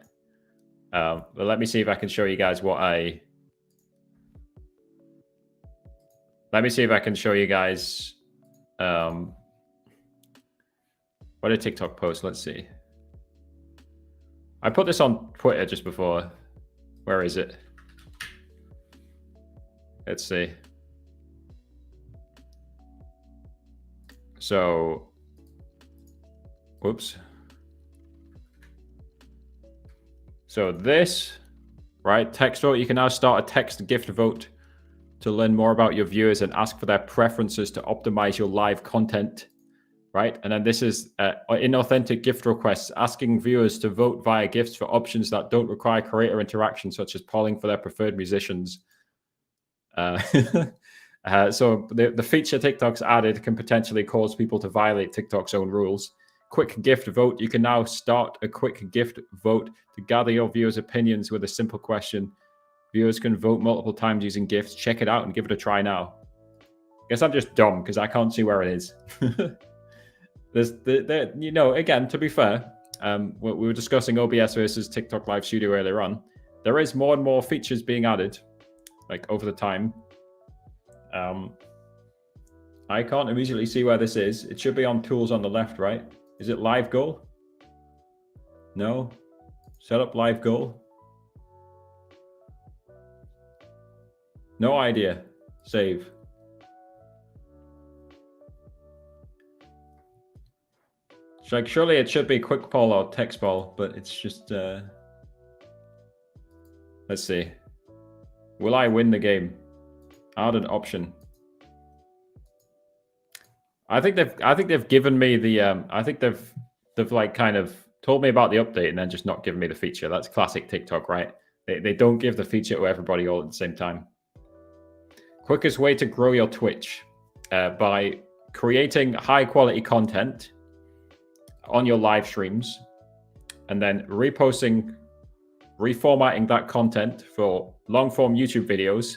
Speaker 1: But let me see if I can show you guys what I. Let me see if I can show you guys. What did TikTok post? Let's see. I put this on Twitter just before. Where is it? Let's see. So, whoops. So this, right? Text vote. You can now start a text gift vote to learn more about your viewers and ask for their preferences to optimize your live content, right? And then this is inauthentic gift requests, asking viewers to vote via gifts for options that don't require creator interaction, such as polling for their preferred musicians. So the feature TikTok's added can potentially cause people to violate TikTok's own rules. Quick gift vote. You can now start a quick gift vote to gather your viewers' opinions with a simple question. Viewers can vote multiple times using gifts. Check it out and give it a try now. I guess I'm just dumb because I can't see where it is. Again, to be fair, we were discussing OBS versus TikTok Live Studio earlier on. There is more and more features being added, like over the time. I can't immediately see where this is. It should be on tools on the left, right? Is it live goal? No. Set up live goal. No idea. Save. Like, surely it should be quick poll or text poll, but it's just. Let's see. Will I win the game? Add an option. I think they've given me the. I think they've like kind of told me about the update and then just not given me the feature. That's classic TikTok, right? They don't give the feature to everybody all at the same time. Quickest way to grow your Twitch by creating high quality content on your live streams and then reformatting that content for long form YouTube videos,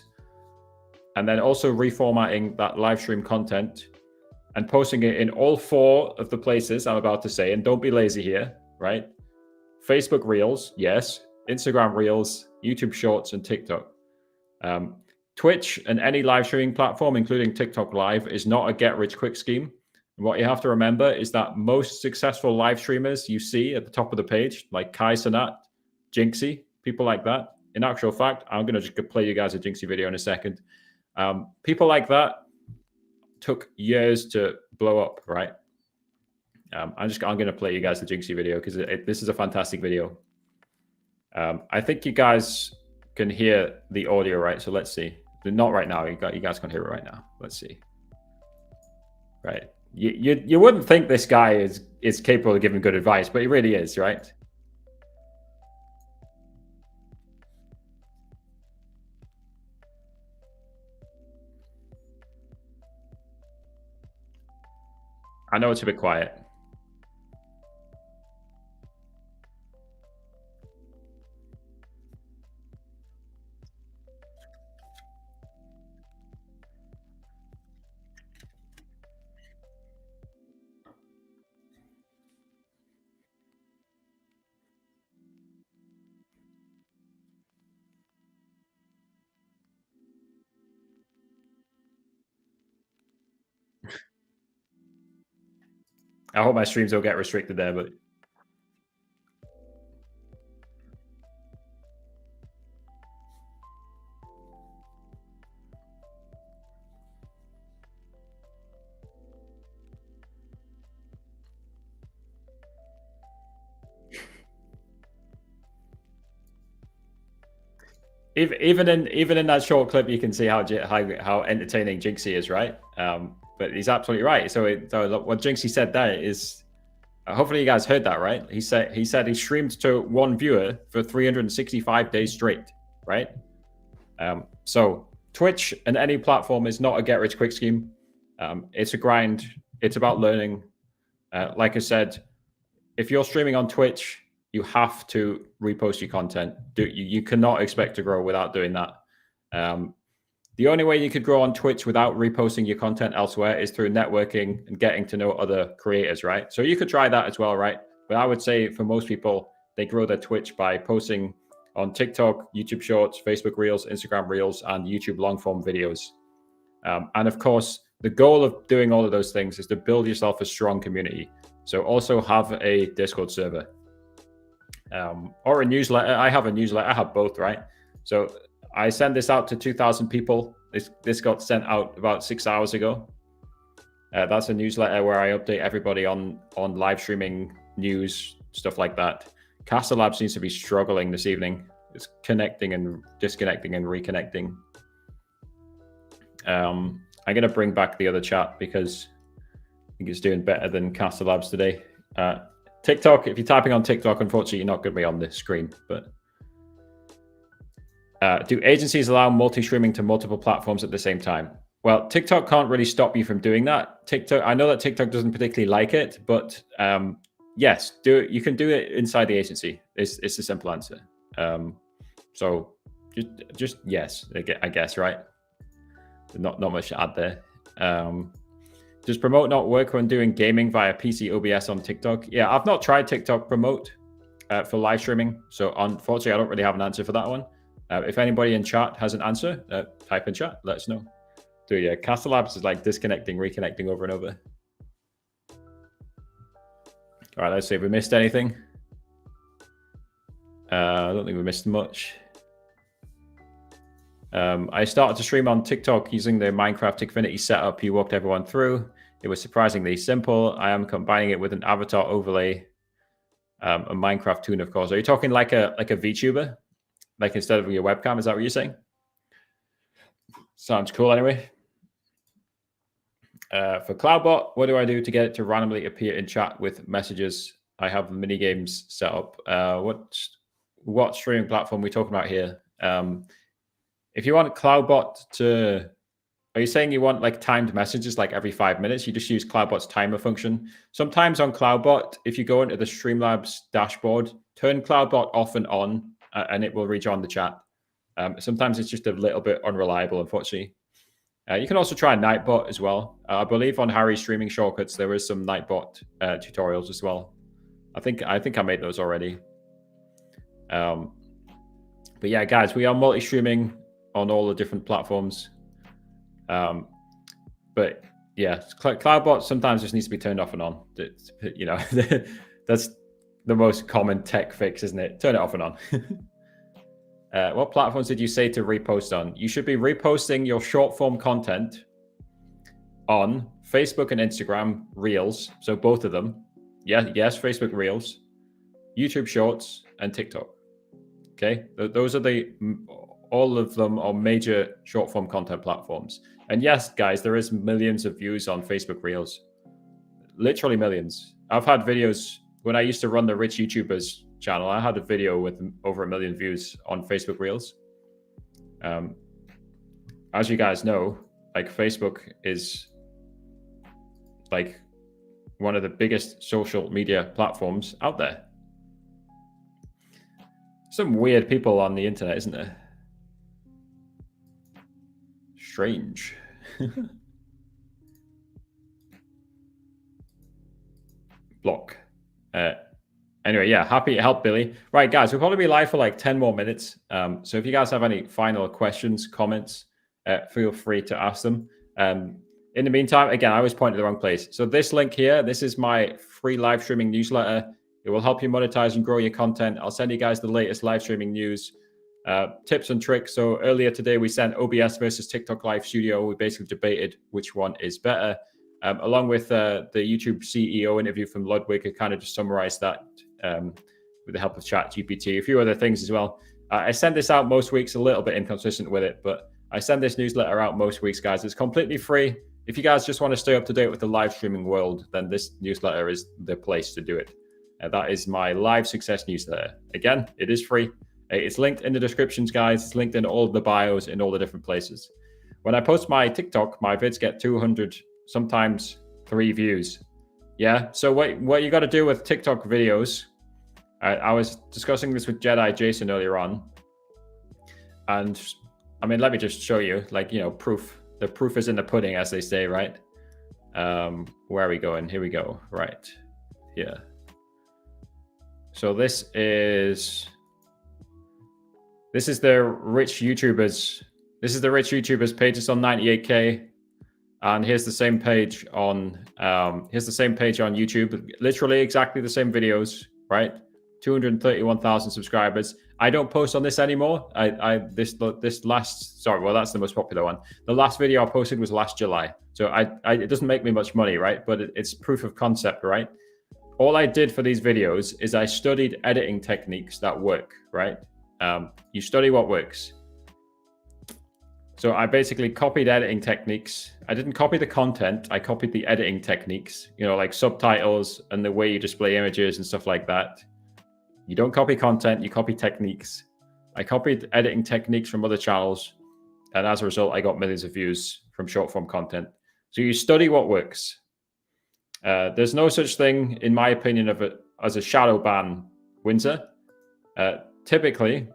Speaker 1: and then also reformatting that live stream content and posting it in all 4 of the places I'm about to say. And don't be lazy here, right? Facebook Reels, yes. Instagram Reels, YouTube Shorts, and TikTok. Twitch and any live streaming platform, including TikTok Live, is not a get-rich-quick scheme. And what you have to remember is that most successful live streamers you see at the top of the page, like Kai Cenat, Jinxie, people like that. In actual fact, I'm going to just play you guys a Jinxie video in a second. People like that took years to blow up, right? I'm going to play you guys the Jinxie video because this is a fantastic video. I think you guys can hear the audio, right? So let's see. Not right now. You guys can hear it right now. Let's see. Right. You wouldn't think this guy is capable of giving good advice, but he really is, right? I know it's a bit quiet. I hope my streams don't get restricted there, but even in that short clip, you can see how entertaining Jinxie is, right? But he's absolutely right. So what Jinxie said there is, hopefully you guys heard that, right? He said he streamed to one viewer for 365 days straight, right? So Twitch and any platform is not a get rich quick scheme. It's a grind. It's about learning. Like I said, if you're streaming on Twitch, you have to repost your content. You cannot expect to grow without doing that. The only way you could grow on Twitch without reposting your content elsewhere is through networking and getting to know other creators, right? So you could try that as well, right? But I would say for most people, they grow their Twitch by posting on TikTok, YouTube Shorts, Facebook Reels, Instagram Reels, and YouTube long form videos. And of course, the goal of doing all of those things is to build yourself a strong community. So also have a Discord server or a newsletter. I have a newsletter. I have both, right? So I send this out to 2,000 people. This got sent out about 6 hours ago. That's a newsletter where I update everybody on live streaming news, stuff like that. Caster Lab seems to be struggling this evening. It's connecting and disconnecting and reconnecting. I'm going to bring back the other chat because I think it's doing better than Caster Labs today. TikTok, if you're typing on TikTok, unfortunately, you're not going to be on this screen. But do agencies allow multi-streaming to multiple platforms at the same time? Well, TikTok can't really stop you from doing that. I know that TikTok doesn't particularly like it, but yes, you can do it inside the agency. It's a simple answer. So just yes, I guess, right? Not much to add there. Does promote not work when doing gaming via PC OBS on TikTok? Yeah, I've not tried TikTok promote for live streaming, so unfortunately, I don't really have an answer for that one. If anybody in chat has an answer, type in chat. Let us know. So yeah, Caster Labs is like disconnecting, reconnecting over and over. All right, let's see if we missed anything. I don't think we missed much. I started to stream on TikTok using the Minecraft Infinity setup you walked everyone through. It was surprisingly simple. I am combining it with an avatar overlay, a Minecraft toon, of course. Are you talking like a VTuber? Like instead of your webcam, is that what you're saying? Sounds cool anyway. For Cloudbot, what do I do to get it to randomly appear in chat with messages? I have mini games set up. What streaming platform are we talking about here? If you want Cloudbot to, are you saying you want like timed messages like every 5 minutes? You just use Cloudbot's timer function. Sometimes on Cloudbot, if you go into the Streamlabs dashboard, turn Cloudbot off and on, and it will rejoin the chat. Sometimes it's just a little bit unreliable, unfortunately. You can also try Nightbot as well. I believe on Harry's streaming shortcuts there is some Nightbot tutorials as well. I think I made those already. But yeah, guys, we are multi-streaming on all the different platforms. But yeah, Cloudbot sometimes just needs to be turned off and on. You know, that's the most common tech fix, isn't it? Turn it off and on. What platforms did you say to repost on? You should be reposting your short form content on Facebook and Instagram Reels. So both of them. Yes, Facebook Reels, YouTube Shorts, and TikTok. Okay, those are all of them are major short form content platforms. And yes, guys, there is millions of views on Facebook Reels. Literally millions. I've had videos when I used to run the Rich YouTubers channel. I had a video with over 1 million views on Facebook Reels. As you guys know, like Facebook is like one of the biggest social media platforms out there. Some weird people on the internet, isn't there? Strange. Block. Anyway, yeah, happy to help, Billy. Right, guys, we'll probably be live for like 10 more minutes. So if you guys have any final questions, comments, feel free to ask them. In the meantime, again, I always point to the wrong place. So this link here, this is my free live streaming newsletter. It will help you monetize and grow your content. I'll send you guys the latest live streaming news, tips and tricks. So earlier today, we sent OBS versus TikTok Live Studio. We basically debated which one is better. Along with the YouTube CEO interview from Ludwig, I kind of just summarized that with the help of ChatGPT, a few other things as well. I send this out most weeks, a little bit inconsistent with it, but I send this newsletter out most weeks, guys. It's completely free. If you guys just want to stay up to date with the live streaming world, then this newsletter is the place to do it. That is my live success newsletter. Again, it is free. It's linked in the descriptions, guys. It's linked in all of the bios in all the different places. When I post my TikTok, my vids get 200, sometimes 3 views. Yeah. So what you got to do with TikTok videos, I was discussing this with Jedi Jason earlier on. And I mean, let me just show you, like, you know, proof. The proof is in the pudding, as they say, right? Where are we going? Here we go. Right. Yeah. So this is the rich YouTubers. This is the rich YouTubers page. It's on 98K. And here's the same page on YouTube. Literally exactly the same videos, right? 231,000 subscribers. I don't post on this anymore. That's the most popular one. The last video I posted was last July. So it doesn't make me much money, right? But it's proof of concept, right? All I did for these videos is I studied editing techniques that work, right? You study what works. So I basically copied editing techniques. I didn't copy the content. I copied the editing techniques, you know, like subtitles and the way you display images and stuff like that. You don't copy content, you copy techniques. I copied editing techniques from other channels. And as a result, I got millions of views from short form content. So you study what works. There's no such thing, in my opinion, as a shadow ban, Windsor. Typically,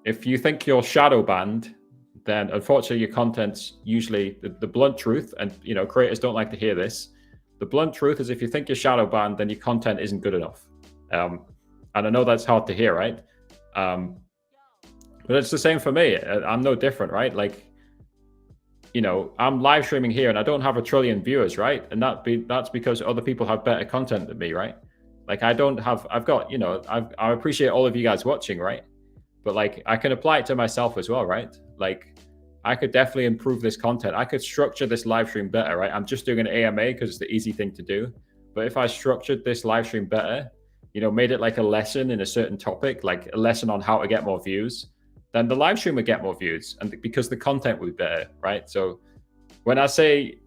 Speaker 1: if you think you're shadow banned, then unfortunately your content's usually the blunt truth, and you know, creators don't like to hear this. The blunt truth is if you think you're shadow banned, then your content isn't good enough. And I know that's hard to hear, right? But it's the same for me. I'm no different, right? Like, you know, I'm live streaming here and I don't have 1 trillion viewers, right? And that's because other people have better content than me, right? Like I appreciate all of you guys watching, right? But like I can apply it to myself as well, right? Like I could definitely improve this content. I could structure this live stream better, right? I'm just doing an AMA because it's the easy thing to do. But if I structured this live stream better, you know, made it like a lesson in a certain topic, like a lesson on how to get more views, then the live stream would get more views, and because the content would be better, right? So when I say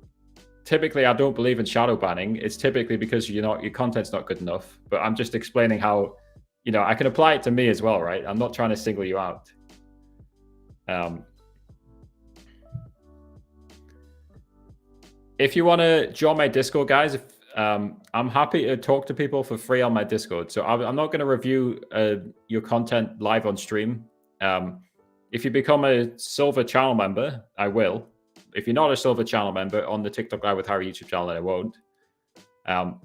Speaker 1: typically I don't believe in shadow banning, it's typically because your content's not good enough. But I'm just explaining how, you know, I can apply it to me as well, right? I'm not trying to single you out. If you want to join my Discord, guys, I'm happy to talk to people for free on my Discord. So I'm not going to review your content live on stream. If you become a silver channel member, I will. If you're not a silver channel member on the TikTok Live with Harry YouTube channel, then I won't. But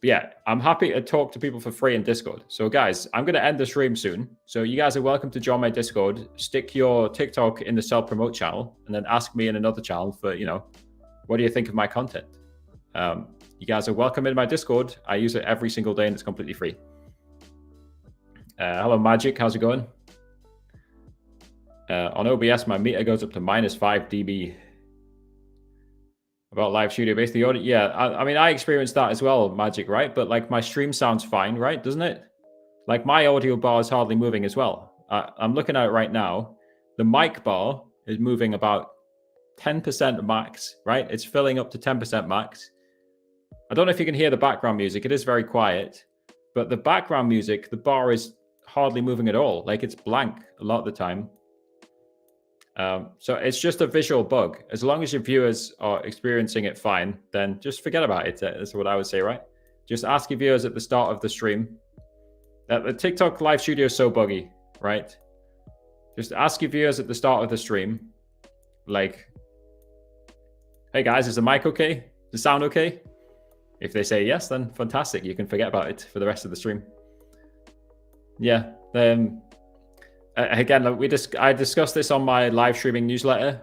Speaker 1: yeah, I'm happy to talk to people for free in Discord. So guys, I'm going to end the stream soon. So you guys are welcome to join my Discord. Stick your TikTok in the self-promote channel and then ask me in another channel for, you know, what do you think of my content? You guys are welcome in my Discord. I use it every single day and it's completely free. Hello, Magic. How's it going? On OBS, my meter goes up to -5 dB. About live studio based the audio. Yeah, I mean, I experienced that as well, Magic, right? But like my stream sounds fine, right? Doesn't it? Like my audio bar is hardly moving as well. I'm looking at it right now. The mic bar is moving about 10% max, right? It's filling up to 10% max. I don't know if you can hear the background music. It is very quiet, but the background music, the bar is hardly moving at all. Like it's blank a lot of the time. So it's just a visual bug. As long as your viewers are experiencing it fine, then just forget about it. That's what I would say, right? Just ask your viewers at the start of the stream. The TikTok live studio is so buggy, right? Just ask your viewers at the start of the stream, like, hey guys, is the mic okay? Does the sound okay? If they say yes, then fantastic. You can forget about it for the rest of the stream. Yeah. Again, I discussed this on my live streaming newsletter,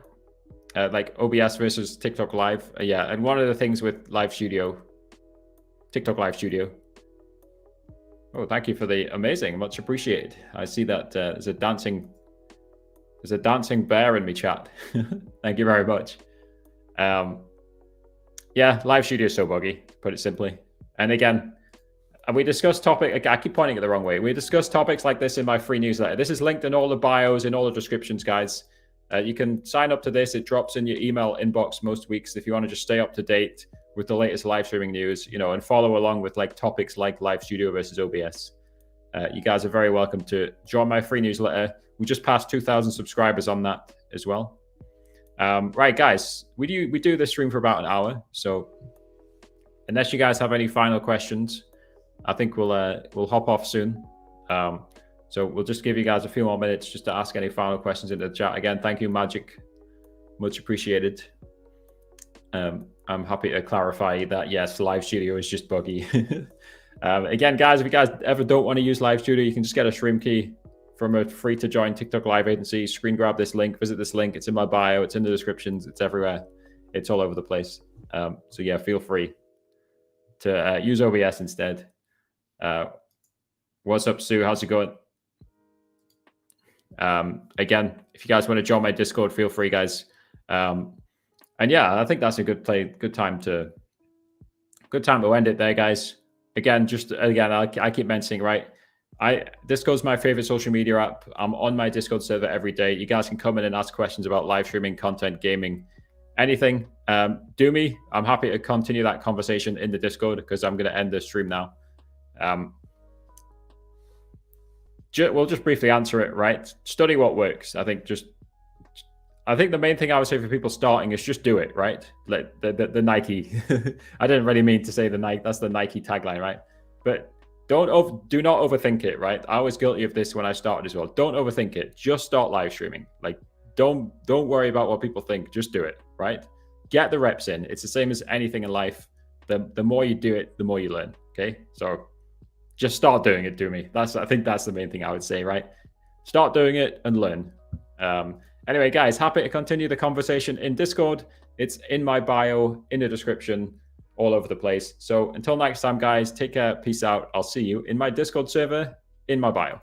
Speaker 1: like OBS versus TikTok Live. Yeah, and one of the things with Live Studio, TikTok Live Studio. Oh, thank you for the amazing, much appreciated. I see that there's a dancing bear in me chat. Thank you very much. Yeah, Live Studio is so buggy, to put it simply. And again, and we discussed I keep pointing it the wrong way. We discussed topics like this in my free newsletter. This is linked in all the bios, in all the descriptions, guys. You can sign up to this. It drops in your email inbox most weeks if you want to just stay up to date with the latest live streaming news, and follow along with like topics like Live Studio versus OBS. You guys are very welcome to join my free newsletter. We just passed 2,000 subscribers on that as well. Right, guys, we do this stream for about an hour. So unless you guys have any final questions, I think we'll hop off soon. So we'll just give you guys a few more minutes just to ask any final questions in the chat. Again, thank you, Magic. Much appreciated. I'm happy to clarify that, yes, Live Studio is just buggy. Again, guys, if you guys ever don't want to use Live Studio, you can just get a stream key from a free to join TikTok Live agency. Screen grab this link, visit this link. It's in my bio. It's in the descriptions. It's everywhere. It's all over the place. So yeah, feel free to use OBS instead. What's up, Sue? How's it going? Again, if you guys want to join my Discord, feel free, guys. And yeah, I think that's a good time to end it there, guys. Again, I keep mentioning, right? Discord's my favorite social media app. I'm on my Discord server every day. You guys can come in and ask questions about live streaming, content, gaming, anything. Do me. I'm happy to continue that conversation in the Discord because I'm going to end the stream now. We'll just briefly answer it, right? Study what works. I think the main thing I would say for people starting is just do it, right? Like the Nike. I didn't really mean to say the Nike. That's the Nike tagline, right? But do not overthink it, right? I was guilty of this when I started as well. Don't overthink it. Just start live streaming. Like don't worry about what people think. Just do it, right? Get the reps in. It's the same as anything in life. The more you do it, the more you learn. Okay, so just start doing it. Do me. I think that's the main thing I would say, right? Start doing it and learn. Anyway, guys, happy to continue the conversation in Discord. It's in my bio, in the description, all over the place. So until next time, guys, take care. Peace out. I'll see you in my Discord server in my bio.